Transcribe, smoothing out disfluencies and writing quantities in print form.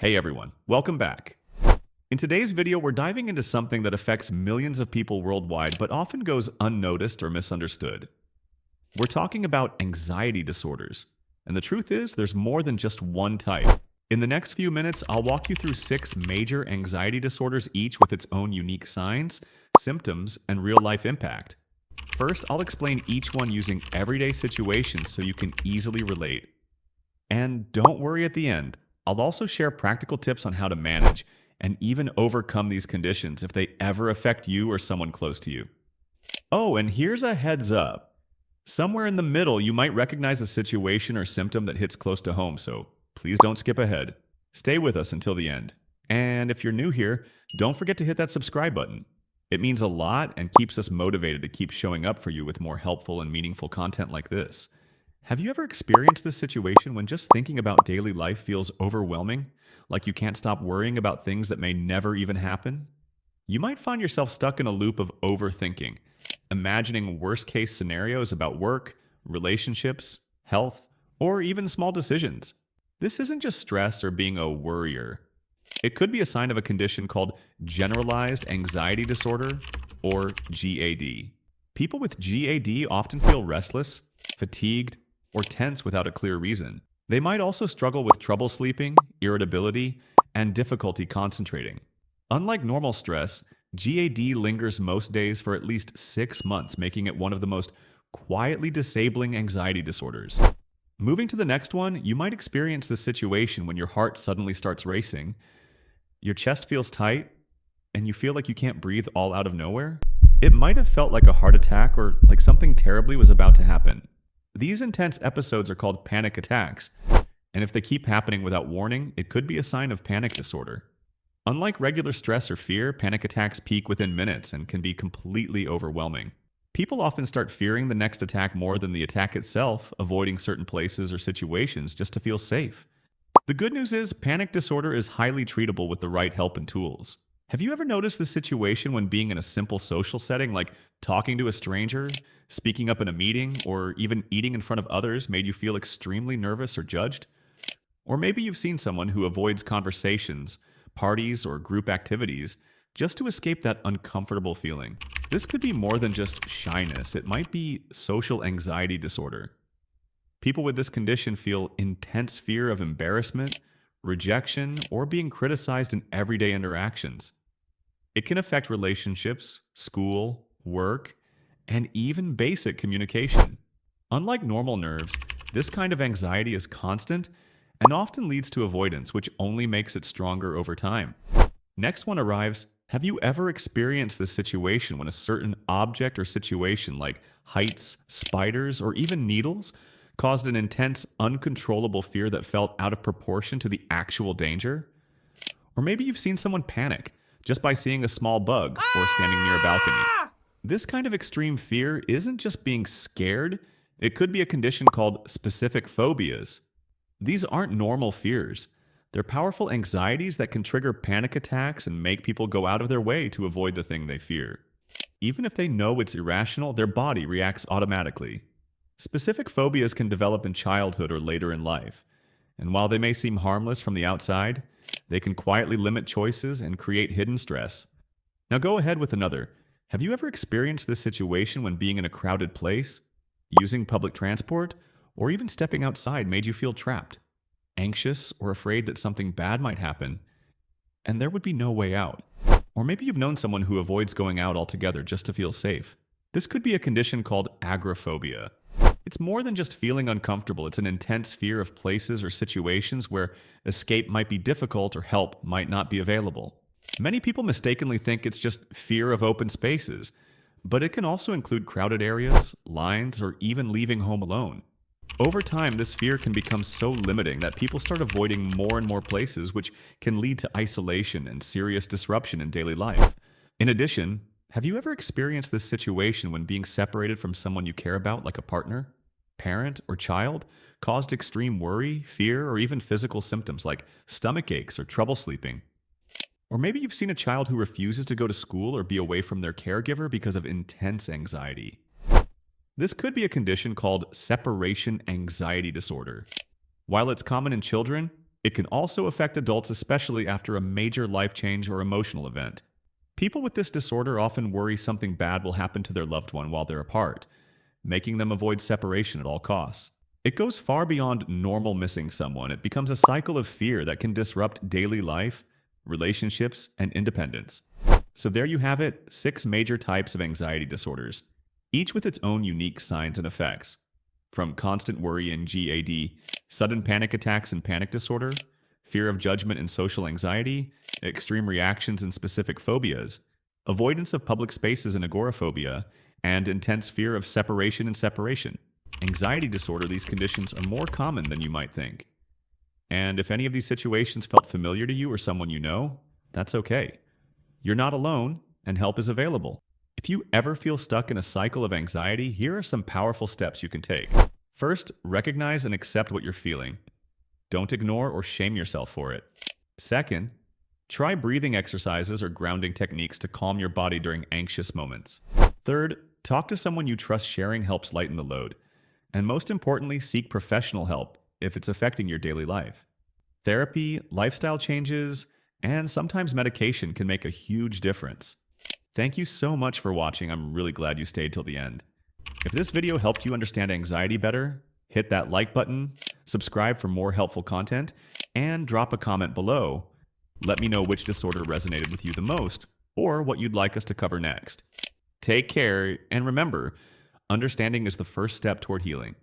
Hey everyone, welcome back. In today's video, we're diving into something that affects millions of people worldwide but often goes unnoticed or misunderstood. We're talking about anxiety disorders. And the truth is, there's more than just one type. In the next few minutes, I'll walk you through 6 major anxiety disorders, each with its own unique signs, symptoms, and real-life impact. First, I'll explain each one using everyday situations so you can easily relate. And don't worry at the end. I'll also share practical tips on how to manage and even overcome these conditions if they ever affect you or someone close to you. Oh, and here's a heads up. Somewhere in the middle, you might recognize a situation or symptom that hits close to home, so please don't skip ahead. Stay with us until the end. And if you're new here, don't forget to hit that subscribe button. It means a lot and keeps us motivated to keep showing up for you with more helpful and meaningful content like this. Have you ever experienced this situation when just thinking about daily life feels overwhelming? Like you can't stop worrying about things that may never even happen? You might find yourself stuck in a loop of overthinking, imagining worst-case scenarios about work, relationships, health, or even small decisions. This isn't just stress or being a worrier. It could be a sign of a condition called Generalized Anxiety Disorder, or GAD. People with GAD often feel restless, fatigued, or tense without a clear reason. They might also struggle with trouble sleeping, irritability, and difficulty concentrating. Unlike normal stress, GAD lingers most days for at least 6 months, making it one of the most quietly disabling anxiety disorders. Moving to the next one, you might experience this situation when your heart suddenly starts racing, your chest feels tight, and you feel like you can't breathe all out of nowhere. It might have felt like a heart attack or like something terribly was about to happen. These intense episodes are called panic attacks, and if they keep happening without warning, it could be a sign of panic disorder. Unlike regular stress or fear, panic attacks peak within minutes and can be completely overwhelming. People often start fearing the next attack more than the attack itself, avoiding certain places or situations just to feel safe. The good news is, panic disorder is highly treatable with the right help and tools. Have you ever noticed this situation when being in a simple social setting, like talking to a stranger, speaking up in a meeting, or even eating in front of others, made you feel extremely nervous or judged? Or maybe you've seen someone who avoids conversations, parties, or group activities just to escape that uncomfortable feeling. This could be more than just shyness. It might be social anxiety disorder. People with this condition feel intense fear of embarrassment, rejection, or being criticized in everyday interactions. It can affect relationships, school, work, and even basic communication. Unlike normal nerves, this kind of anxiety is constant and often leads to avoidance, which only makes it stronger over time. Next one arrives. Have you ever experienced this situation when a certain object or situation like heights, spiders, or even needles caused an intense, uncontrollable fear that felt out of proportion to the actual danger? Or maybe you've seen someone panic just by seeing a small bug or standing near a balcony. This kind of extreme fear isn't just being scared, it could be a condition called specific phobias. These aren't normal fears. They're powerful anxieties that can trigger panic attacks and make people go out of their way to avoid the thing they fear. Even if they know it's irrational, their body reacts automatically. Specific phobias can develop in childhood or later in life, and while they may seem harmless from the outside, they can quietly limit choices and create hidden stress. Now go ahead with another. Have you ever experienced this situation when being in a crowded place, using public transport, or even stepping outside made you feel trapped, anxious, or afraid that something bad might happen, and there would be no way out? Or maybe you've known someone who avoids going out altogether just to feel safe. This could be a condition called agoraphobia. It's more than just feeling uncomfortable. It's an intense fear of places or situations where escape might be difficult or help might not be available. Many people mistakenly think it's just fear of open spaces, but it can also include crowded areas, lines, or even leaving home alone. Over time, this fear can become so limiting that people start avoiding more and more places, which can lead to isolation and serious disruption in daily life. In addition, have you ever experienced this situation when being separated from someone you care about, like a partner, parent, or child, caused extreme worry, fear, or even physical symptoms like stomach aches or trouble sleeping? Or maybe you've seen a child who refuses to go to school or be away from their caregiver because of intense anxiety. This could be a condition called separation anxiety disorder. While it's common in children, It can also affect adults, especially after a major life change or emotional event. People with this disorder often worry something bad will happen to their loved one while they're apart, making them avoid separation at all costs. It goes far beyond normal missing someone. It becomes a cycle of fear that can disrupt daily life, relationships, and independence. So there you have it, 6 major types of anxiety disorders, each with its own unique signs and effects. From constant worry and GAD, sudden panic attacks and panic disorder, fear of judgment and social anxiety, extreme reactions and specific phobias, avoidance of public spaces and agoraphobia, and intense fear of separation and separation. Anxiety disorder, these conditions are more common than you might think. And if any of these situations felt familiar to you or someone you know, that's okay. You're not alone, and help is available. If you ever feel stuck in a cycle of anxiety, here are some powerful steps you can take. First, recognize and accept what you're feeling. Don't ignore or shame yourself for it. Second, try breathing exercises or grounding techniques to calm your body during anxious moments. Third, talk to someone you trust. Sharing helps lighten the load. And most importantly, seek professional help if it's affecting your daily life. Therapy, lifestyle changes, and sometimes medication can make a huge difference. Thank you so much for watching. I'm really glad you stayed till the end. If this video helped you understand anxiety better, hit that like button, subscribe for more helpful content, and drop a comment below. Let me know which disorder resonated with you the most, or what you'd like us to cover next. Take care, and remember, understanding is the first step toward healing.